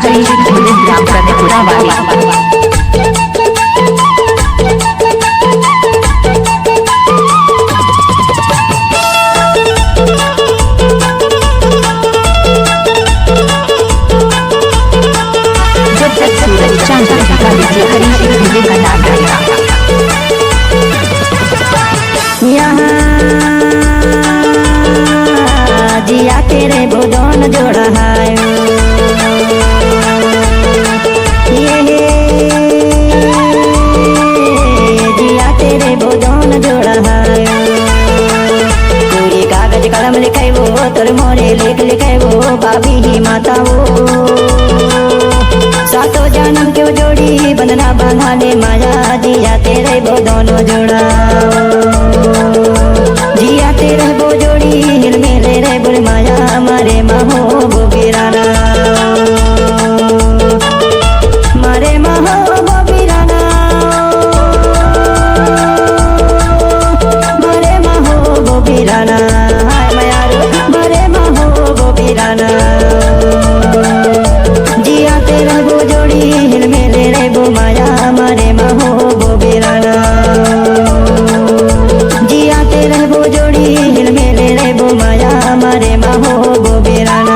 ग्राम करनेपुरा वाली। जिया तेरे भुजोन जोड़ा है ये जिया तेरे भुजोन जोड़ा है पूरी कागज कलम लिखे वो तोर मोरे लेख लिखे वो बाबी ही माता वो सातों जन्म क्यों जोड़ी बंधना बांधा ले माया जिया तेरे भुजोन जोड़ा जिया तेरे वो जोड़ी हिल मेले रे बुल माया मारे महो बोबीराना मारे महो बोबीराना मारे महो बोबीराना हाय मायारो मारे महो बोबीराना जिया तेरे वो जोड़ी हिल मेले रे बो माया मारे महो बोबीराना जिया तेरे वो जोड़ी हिल मेले रे बो माया मारे महो बोबीराना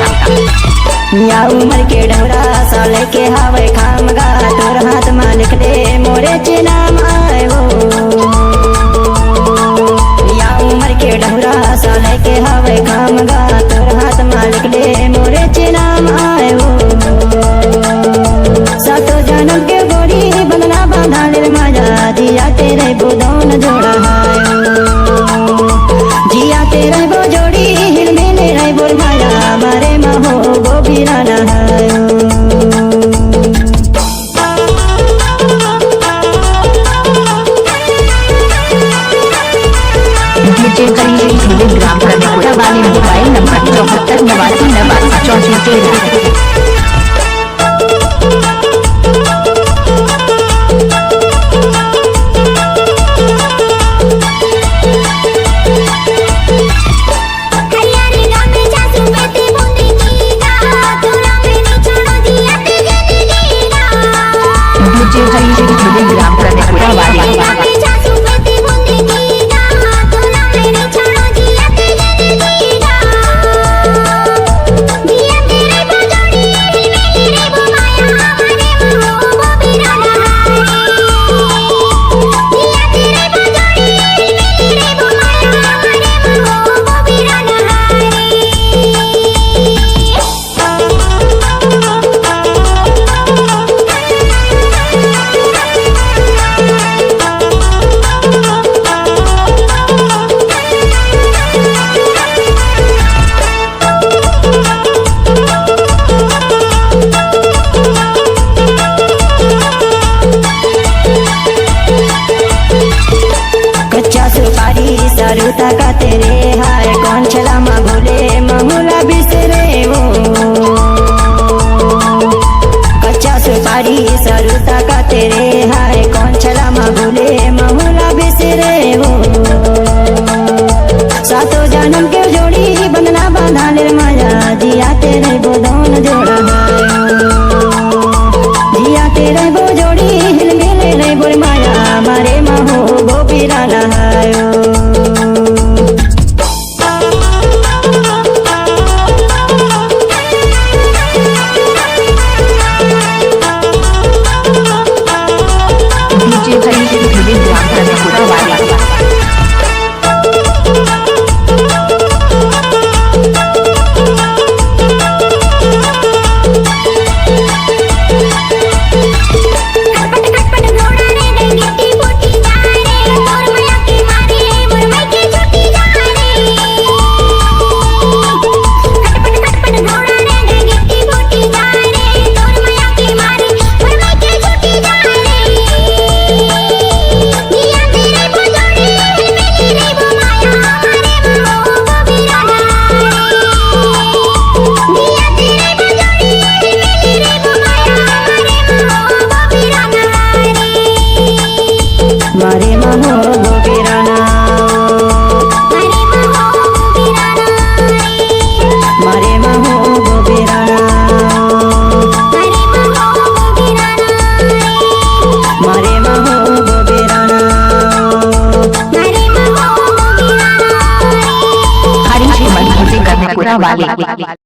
या उमर के डोरा साल के हवे खामगा तोर हाथ मालिक दे मोरे चे नाम आए वो या उमर के डोरा साल के हवे खामगा तोर हाथ मालिक दे मोरे चे नाम आए वो सातो जन्म के गोरी बंधना बांधा ले माया जिया तेरे बुदौन जोड़ा है जिया तेरे वो जोड़ी हिल मेले रे बोल माया मारे महो बोबीराना है ग्राम करनेपुरा वाले मोबाइल नंबर 74 89 89 34 ग्राम करनेपुरा वाली। सरुता का तेरे हाय कौन छला मा भूले महुला बिसरे वो कच्चा सुपारी सरुता का तेरे हाय कौन छला मा भूले महुला बिसरे वो सातों जन्म के जोड़ी बंधना बांधा ले माया जिया तेरे बुदौन जोड़ा है तेरे वो जोड़ी हिल मिले रे बोल माया मारे महो गोपीरा नहायो DJ Harish Bhivin Ramdhana Pura मारे महो गोपीराना मारे महो गोपीराना मारे महो गोपीराना Harish Bhivin Ramdhana Pura